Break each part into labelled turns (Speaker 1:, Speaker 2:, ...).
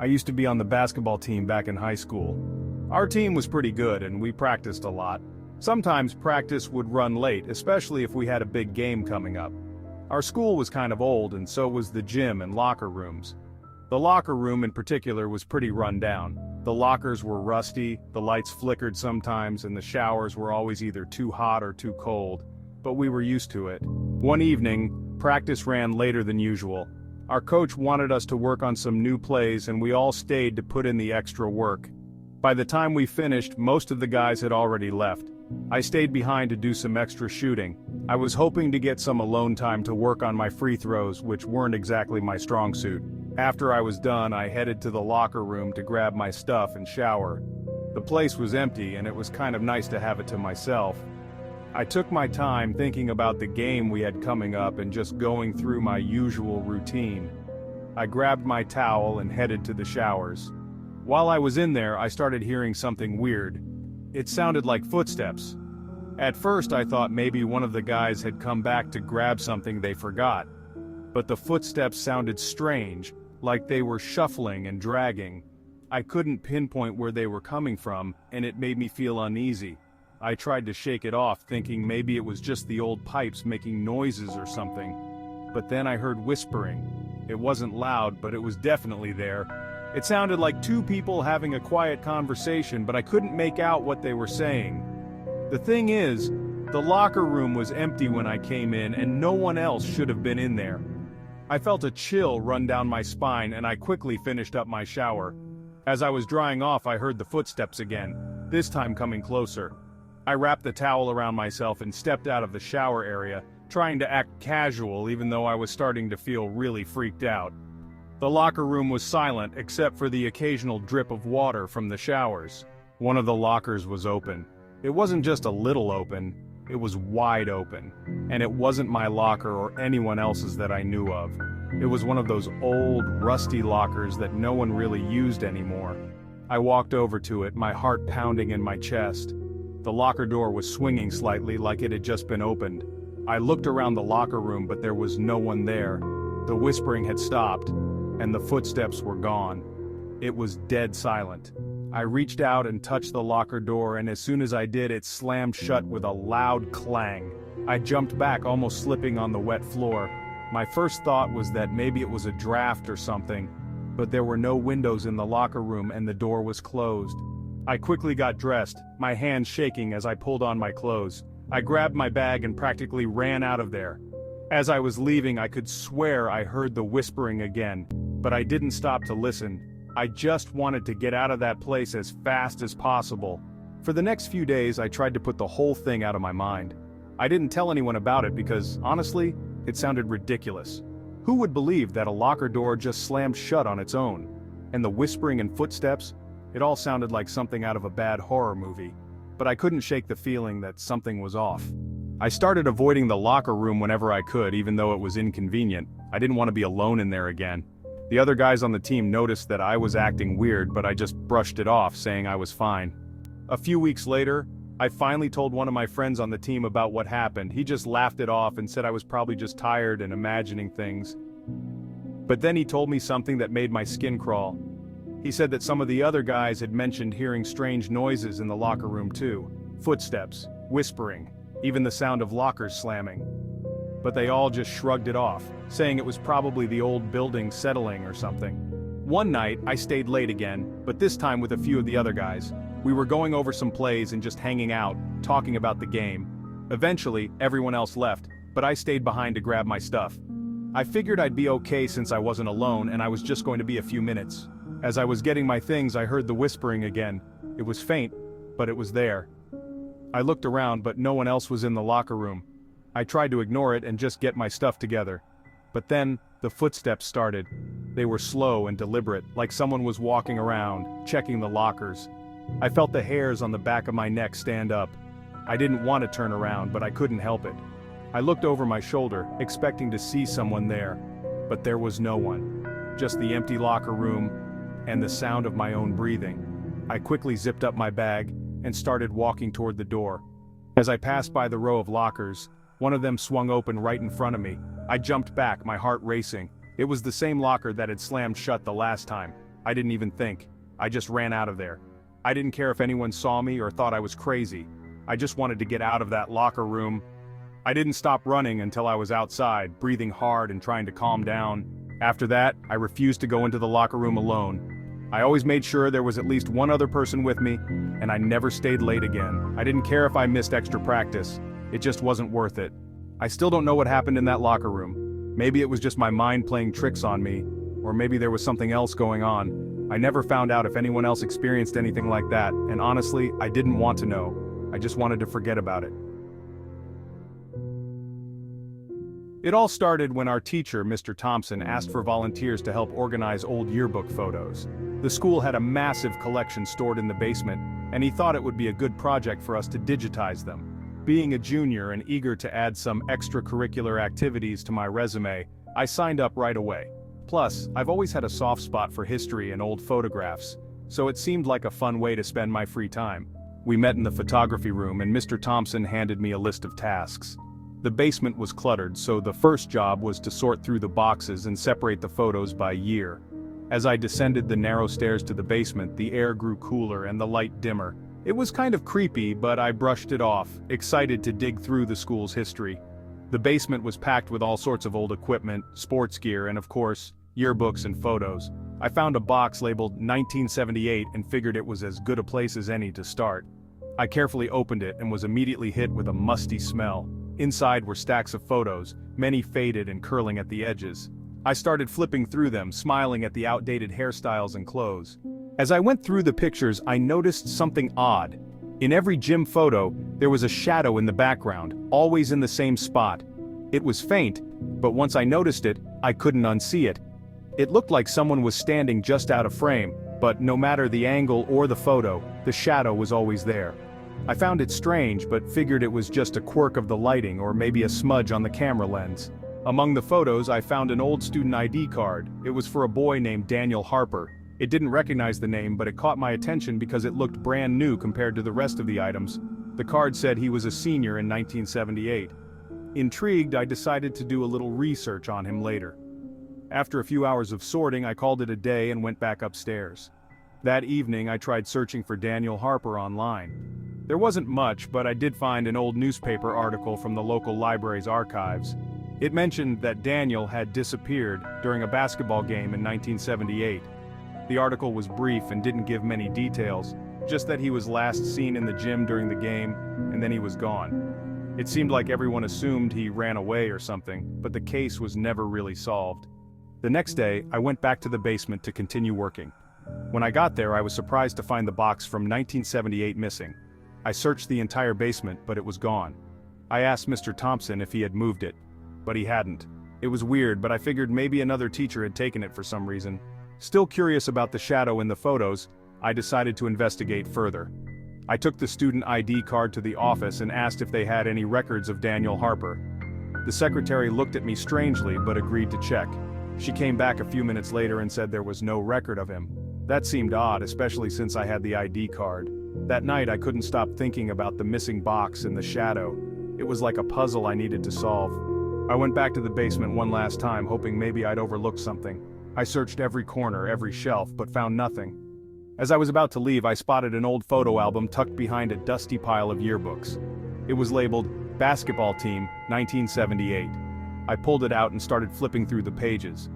Speaker 1: I used to be on the basketball team back in high school. Our team was pretty good and we practiced a lot. Sometimes practice would run late, especially if we had a big game coming up. Our school was kind of old and so was the gym and locker rooms. The locker room in particular was pretty run down. The lockers were rusty, the lights flickered sometimes, and the showers were always either too hot or too cold. But we were used to it. One evening, practice ran later than usual. Our coach wanted us to work on some new plays and we all stayed to put in the extra work. By the time we finished, most of the guys had already left. I stayed behind to do some extra shooting. I was hoping to get some alone time to work on my free throws, which weren't exactly my strong suit. After I was done, I headed to the locker room to grab my stuff and shower. The place was empty and it was kind of nice to have it to myself. I took my time thinking about the game we had coming up and just going through my usual routine. I grabbed my towel and headed to the showers. While I was in there, I started hearing something weird. It sounded like footsteps. At first I thought maybe one of the guys had come back to grab something they forgot. But the footsteps sounded strange, like they were shuffling and dragging. I couldn't pinpoint where they were coming from, and it made me feel uneasy. I tried to shake it off, thinking maybe it was just the old pipes making noises or something. But then I heard whispering. It wasn't loud, but it was definitely there. It sounded like two people having a quiet conversation, but I couldn't make out what they were saying. The thing is, the locker room was empty when I came in and no one else should have been in there. I felt a chill run down my spine and I quickly finished up my shower. As I was drying off, I heard the footsteps again, this time coming closer. I wrapped the towel around myself and stepped out of the shower area, trying to act casual even though I was starting to feel really freaked out. The locker room was silent except for the occasional drip of water from the showers. One of the lockers was open. It wasn't just a little open, it was wide open. And it wasn't my locker or anyone else's that I knew of. It was one of those old, rusty lockers that no one really used anymore. I walked over to it, my heart pounding in my chest. The locker door was swinging slightly like it had just been opened. I looked around the locker room but there was no one there. The whispering had stopped, and the footsteps were gone. It was dead silent. I reached out and touched the locker door, and as soon as I did, it slammed shut with a loud clang. I jumped back, almost slipping on the wet floor. My first thought was that maybe it was a draft or something, but there were no windows in the locker room and the door was closed. I quickly got dressed, my hands shaking as I pulled on my clothes. I grabbed my bag and practically ran out of there. As I was leaving, I could swear I heard the whispering again, but I didn't stop to listen. I just wanted to get out of that place as fast as possible. For the next few days, I tried to put the whole thing out of my mind. I didn't tell anyone about it because, honestly, it sounded ridiculous. Who would believe that a locker door just slammed shut on its own? And the whispering and footsteps? It all sounded like something out of a bad horror movie. But I couldn't shake the feeling that something was off. I started avoiding the locker room whenever I could, even though it was inconvenient. I didn't want to be alone in there again. The other guys on the team noticed that I was acting weird, but I just brushed it off, saying I was fine. A few weeks later, I finally told one of my friends on the team about what happened. He just laughed it off and said I was probably just tired and imagining things. But then he told me something that made my skin crawl. He said that some of the other guys had mentioned hearing strange noises in the locker room too. Footsteps, whispering, even the sound of lockers slamming. But they all just shrugged it off, saying it was probably the old building settling or something. One night, I stayed late again, but this time with a few of the other guys. We were going over some plays and just hanging out, talking about the game. Eventually, everyone else left, but I stayed behind to grab my stuff. I figured I'd be okay since I wasn't alone and I was just going to be a few minutes. As I was getting my things, I heard the whispering again. It was faint, but it was there. I looked around, but no one else was in the locker room. I tried to ignore it and just get my stuff together. But then, the footsteps started. They were slow and deliberate, like someone was walking around, checking the lockers. I felt the hairs on the back of my neck stand up. I didn't want to turn around, but I couldn't help it. I looked over my shoulder, expecting to see someone there. But there was no one. Just the empty locker room, and the sound of my own breathing. I quickly zipped up my bag, and started walking toward the door. As I passed by the row of lockers, one of them swung open right in front of me. I jumped back, my heart racing. It was the same locker that had slammed shut the last time. I didn't even think. I just ran out of there. I didn't care if anyone saw me or thought I was crazy. I just wanted to get out of that locker room. I didn't stop running until I was outside, breathing hard and trying to calm down. After that, I refused to go into the locker room alone. I always made sure there was at least one other person with me, and I never stayed late again. I didn't care if I missed extra practice. It just wasn't worth it. I still don't know what happened in that locker room. Maybe it was just my mind playing tricks on me, or maybe there was something else going on. I never found out if anyone else experienced anything like that, and honestly, I didn't want to know. I just wanted to forget about it. It all started when our teacher, Mr. Thompson, asked for volunteers to help organize old yearbook photos. The school had a massive collection stored in the basement, and he thought it would be a good project for us to digitize them. Being a junior and eager to add some extracurricular activities to my resume, I signed up right away. Plus, I've always had a soft spot for history and old photographs, so it seemed like a fun way to spend my free time. We met in the photography room and Mr. Thompson handed me a list of tasks. The basement was cluttered, so the first job was to sort through the boxes and separate the photos by year. As I descended the narrow stairs to the basement, the air grew cooler and the light dimmer. It was kind of creepy, but I brushed it off, excited to dig through the school's history. The basement was packed with all sorts of old equipment, sports gear, and of course, yearbooks and photos. I found a box labeled 1978 and figured it was as good a place as any to start. I carefully opened it and was immediately hit with a musty smell. Inside were stacks of photos, many faded and curling at the edges. I started flipping through them, smiling at the outdated hairstyles and clothes. As I went through the pictures, I noticed something odd. In every gym photo, there was a shadow in the background, always in the same spot. It was faint, but once I noticed it, I couldn't unsee it. It looked like someone was standing just out of frame, but no matter the angle or the photo, the shadow was always there. I found it strange, but figured it was just a quirk of the lighting or maybe a smudge on the camera lens. Among the photos, I found an old student ID card. It was for a boy named Daniel Harper. It didn't recognize the name, but it caught my attention because it looked brand new compared to the rest of the items. The card said he was a senior in 1978. Intrigued, I decided to do a little research on him later. After a few hours of sorting, I called it a day and went back upstairs. That evening, I tried searching for Daniel Harper online. There wasn't much, but I did find an old newspaper article from the local library's archives. It mentioned that Daniel had disappeared during a basketball game in 1978. The article was brief and didn't give many details, just that he was last seen in the gym during the game, and then he was gone. It seemed like everyone assumed he ran away or something, but the case was never really solved. The next day, I went back to the basement to continue working. When I got there, I was surprised to find the box from 1978 missing. I searched the entire basement, but it was gone. I asked Mr. Thompson if he had moved it, but he hadn't. It was weird, but I figured maybe another teacher had taken it for some reason. Still curious about the shadow in the photos, I decided to investigate further. I took the student ID card to the office and asked if they had any records of Daniel Harper. The secretary looked at me strangely but agreed to check. She came back a few minutes later and said there was no record of him. That seemed odd, especially since I had the ID card. That night I couldn't stop thinking about the missing box and the shadow. It was like a puzzle I needed to solve. I went back to the basement one last time, hoping maybe I'd overlooked something. I searched every corner, every shelf, but found nothing. As I was about to leave, I spotted an old photo album tucked behind a dusty pile of yearbooks. It was labeled Basketball Team 1978. I pulled it out and started flipping through the pages.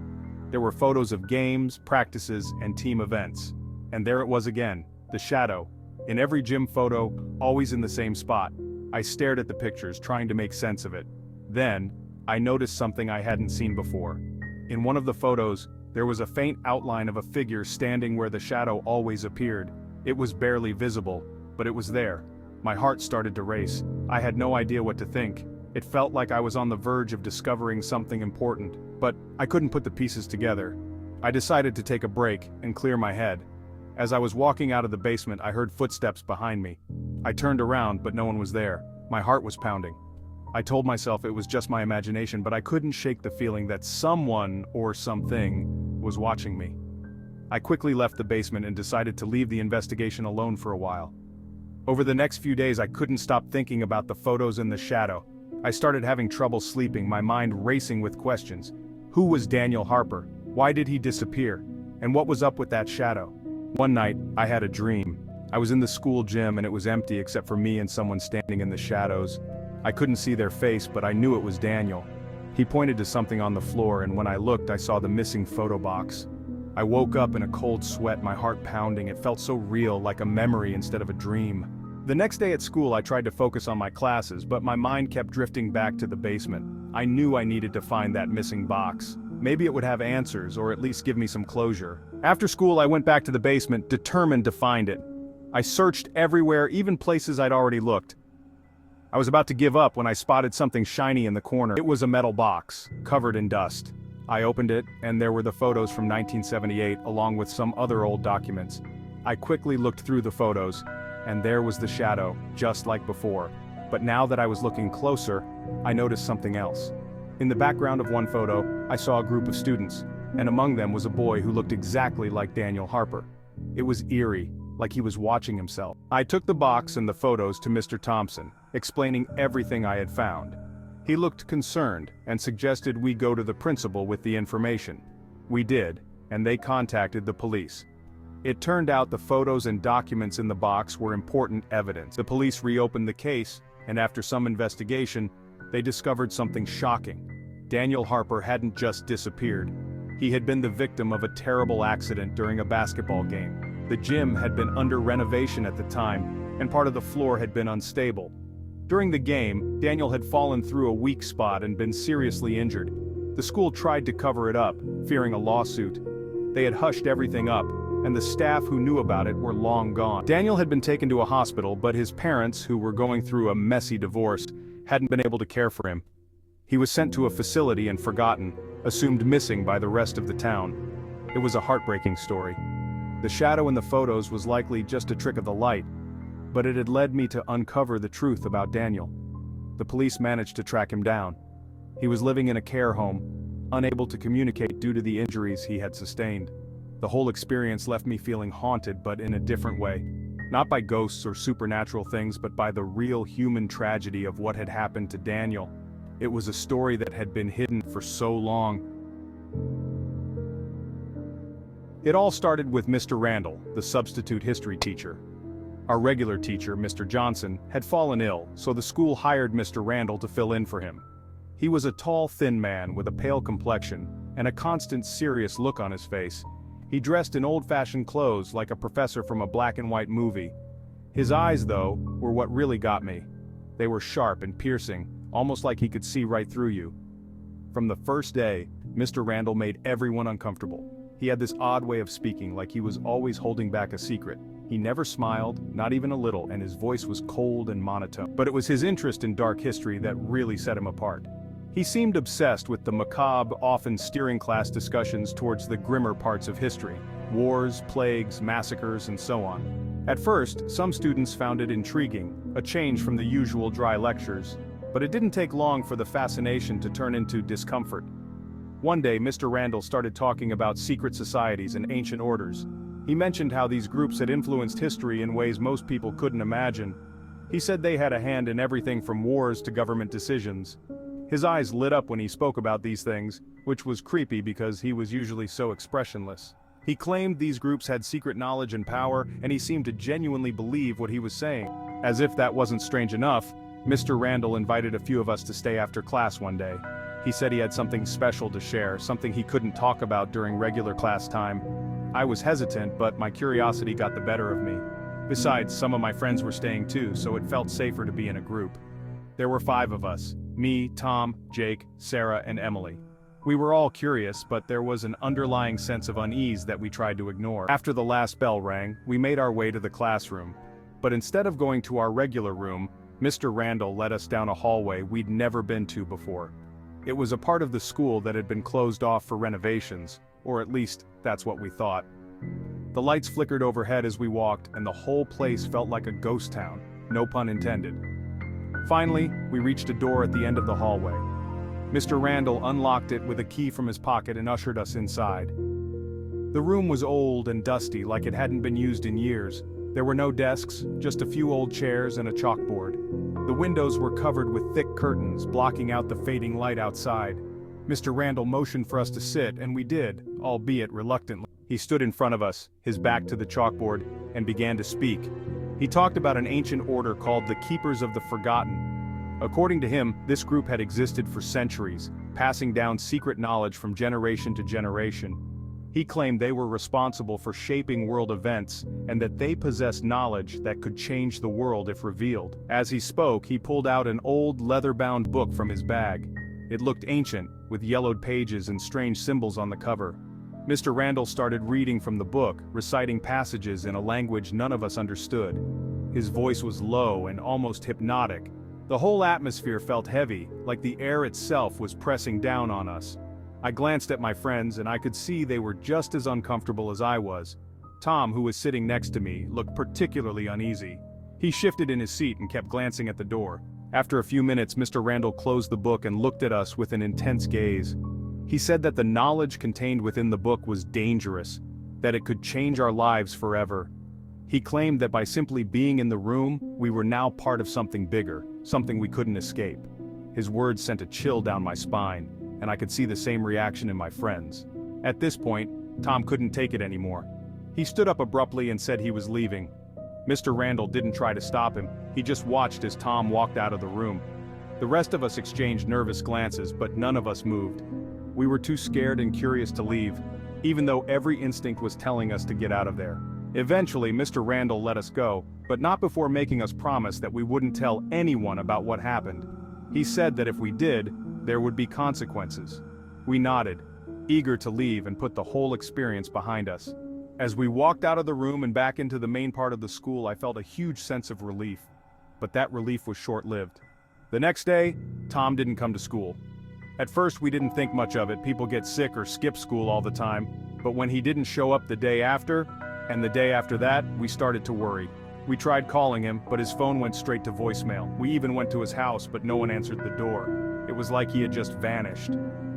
Speaker 1: There were photos of games, practices, and team events. And there it was again, the shadow. In every gym photo, always in the same spot. I stared at the pictures, trying to make sense of it. Then, I noticed something I hadn't seen before. In one of the photos, there was a faint outline of a figure standing where the shadow always appeared. It was barely visible, but it was there. My heart started to race. I had no idea what to think. It felt like I was on the verge of discovering something important, but I couldn't put the pieces together. I decided to take a break and clear my head. As I was walking out of the basement, I heard footsteps behind me. I turned around, but no one was there. My heart was pounding. I told myself it was just my imagination, but I couldn't shake the feeling that someone or something was watching me. I quickly left the basement and decided to leave the investigation alone for a while. Over the next few days, I couldn't stop thinking about the photos and the shadow. I started having trouble sleeping, my mind racing with questions. Who was Daniel Harper? Why did he disappear? And what was up with that shadow? One night, I had a dream. I was in the school gym and it was empty except for me and someone standing in the shadows. I couldn't see their face, but I knew it was Daniel. He pointed to something on the floor, and when I looked, I saw the missing photo box. I woke up in a cold sweat, my heart pounding. It felt so real, like a memory instead of a dream. The next day at school, I tried to focus on my classes, but my mind kept drifting back to the basement. I knew I needed to find that missing box. Maybe it would have answers, or at least give me some closure. After school, I went back to the basement, determined to find it. I searched everywhere, even places I'd already looked. I was about to give up when I spotted something shiny in the corner. It was a metal box, covered in dust. I opened it, and there were the photos from 1978, along with some other old documents. I quickly looked through the photos, and there was the shadow, just like before. But now that I was looking closer, I noticed something else. In the background of one photo, I saw a group of students, and among them was a boy who looked exactly like Daniel Harper. It was eerie, like he was watching himself. I took the box and the photos to Mr. Thompson, explaining everything I had found. He looked concerned and suggested we go to the principal with the information. We did, and they contacted the police. It turned out the photos and documents in the box were important evidence. The police reopened the case, and after some investigation, they discovered something shocking. Daniel Harper hadn't just disappeared. He had been the victim of a terrible accident during a basketball game. The gym had been under renovation at the time, and part of the floor had been unstable. During the game, Daniel had fallen through a weak spot and been seriously injured. The school tried to cover it up, fearing a lawsuit. They had hushed everything up, and the staff who knew about it were long gone. Daniel had been taken to a hospital, but his parents, who were going through a messy divorce, hadn't been able to care for him. He was sent to a facility and forgotten, assumed missing by the rest of the town. It was a heartbreaking story. The shadow in the photos was likely just a trick of the light, but it had led me to uncover the truth about Daniel. The police managed to track him down. He was living in a care home, unable to communicate due to the injuries he had sustained. The whole experience left me feeling haunted, but in a different way. Not by ghosts or supernatural things, but by the real human tragedy of what had happened to Daniel. It was a story that had been hidden for so long. It all started with Mr. Randall, the substitute history teacher. Our regular teacher, Mr. Johnson, had fallen ill, so the school hired Mr. Randall to fill in for him. He was a tall, thin man with a pale complexion and a constant serious look on his face. He dressed in old-fashioned clothes like a professor from a black-and-white movie. His eyes, though, were what really got me. They were sharp and piercing, almost like he could see right through you. From the first day, Mr. Randall made everyone uncomfortable. He had this odd way of speaking, like he was always holding back a secret. He never smiled, not even a little, and his voice was cold and monotone. But it was his interest in dark history that really set him apart. He seemed obsessed with the macabre, often steering class discussions towards the grimmer parts of history: wars, plagues, massacres, and so on. At first, some students found it intriguing, a change from the usual dry lectures. But it didn't take long for the fascination to turn into discomfort. One day, Mr. Randall started talking about secret societies and ancient orders. He mentioned how these groups had influenced history in ways most people couldn't imagine. He said they had a hand in everything from wars to government decisions. His eyes lit up when he spoke about these things, which was creepy because he was usually so expressionless. He claimed these groups had secret knowledge and power, and he seemed to genuinely believe what he was saying. As if that wasn't strange enough, Mr. Randall invited a few of us to stay after class one day. He said he had something special to share, something he couldn't talk about during regular class time. I was hesitant, but my curiosity got the better of me. Besides, some of my friends were staying too, so it felt safer to be in a group. There were 5 of us: me, Tom, Jake, Sarah, and Emily. We were all curious, but there was an underlying sense of unease that we tried to ignore. After the last bell rang, we made our way to the classroom. But instead of going to our regular room, Mr. Randall led us down a hallway we'd never been to before. It was a part of the school that had been closed off for renovations, or at least, that's what we thought. The lights flickered overhead as we walked, and the whole place felt like a ghost town, no pun intended. Finally, we reached a door at the end of the hallway. Mr. Randall unlocked it with a key from his pocket and ushered us inside. The room was old and dusty, like it hadn't been used in years. There were no desks, just a few old chairs and a chalkboard. The windows were covered with thick curtains, blocking out the fading light outside. Mr. Randall motioned for us to sit, and we did, albeit reluctantly. He stood in front of us, his back to the chalkboard, and began to speak. He talked about an ancient order called the Keepers of the Forgotten. According to him, this group had existed for centuries, passing down secret knowledge from generation to generation. He claimed they were responsible for shaping world events, and that they possessed knowledge that could change the world if revealed. As he spoke, he pulled out an old leather-bound book from his bag. It looked ancient, with yellowed pages and strange symbols on the cover. Mr. Randall started reading from the book, reciting passages in a language none of us understood. His voice was low and almost hypnotic. The whole atmosphere felt heavy, like the air itself was pressing down on us. I glanced at my friends and I could see they were just as uncomfortable as I was. Tom, who was sitting next to me, looked particularly uneasy. He shifted in his seat and kept glancing at the door. After a few minutes, Mr. Randall closed the book and looked at us with an intense gaze. He said that the knowledge contained within the book was dangerous, that it could change our lives forever. He claimed that by simply being in the room, we were now part of something bigger, something we couldn't escape. His words sent a chill down my spine, and I could see the same reaction in my friends. At this point, Tom couldn't take it anymore. He stood up abruptly and said he was leaving. Mr. Randall didn't try to stop him, he just watched as Tom walked out of the room. The rest of us exchanged nervous glances, but none of us moved. We were too scared and curious to leave, even though every instinct was telling us to get out of there. Eventually, Mr. Randall let us go, but not before making us promise that we wouldn't tell anyone about what happened. He said that if we did, there would be consequences. We nodded, eager to leave and put the whole experience behind us. As we walked out of the room and back into the main part of the school, I felt a huge sense of relief. But that relief was short-lived. The next day, Tom didn't come to school. At first, we didn't think much of it. People get sick or skip school all the time. But when he didn't show up the day after, and the day after that, we started to worry. We tried calling him, but his phone went straight to voicemail. We even went to his house, but no one answered the door. It was like he had just vanished.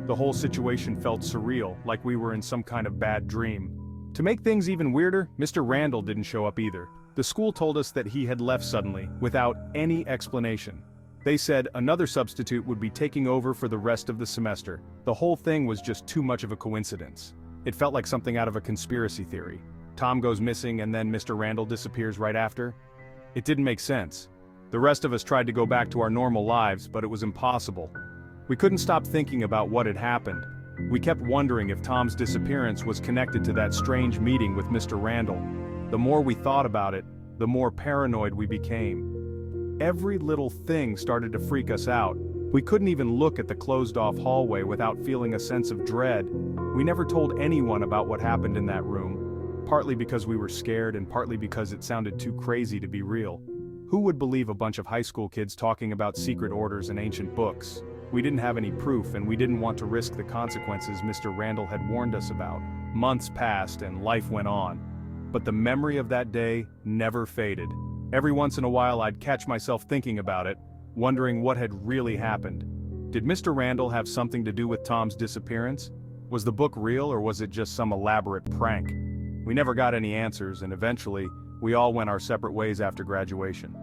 Speaker 1: The whole situation felt surreal, like we were in some kind of bad dream. To make things even weirder, Mr. Randall didn't show up either. The school told us that he had left suddenly, without any explanation. They said another substitute would be taking over for the rest of the semester. The whole thing was just too much of a coincidence. It felt like something out of a conspiracy theory. Tom goes missing and then Mr. Randall disappears right after. It didn't make sense. The rest of us tried to go back to our normal lives, but it was impossible. We couldn't stop thinking about what had happened. We kept wondering if Tom's disappearance was connected to that strange meeting with Mr. Randall. The more we thought about it, the more paranoid we became. Every little thing started to freak us out. We couldn't even look at the closed-off hallway without feeling a sense of dread. We never told anyone about what happened in that room, partly because we were scared and partly because it sounded too crazy to be real. Who would believe a bunch of high school kids talking about secret orders and ancient books? We didn't have any proof and we didn't want to risk the consequences Mr. Randall had warned us about. Months passed and life went on. But the memory of that day never faded. Every once in a while I'd catch myself thinking about it, wondering what had really happened. Did Mr. Randall have something to do with Tom's disappearance? Was the book real or was it just some elaborate prank? We never got any answers and eventually, we all went our separate ways after graduation.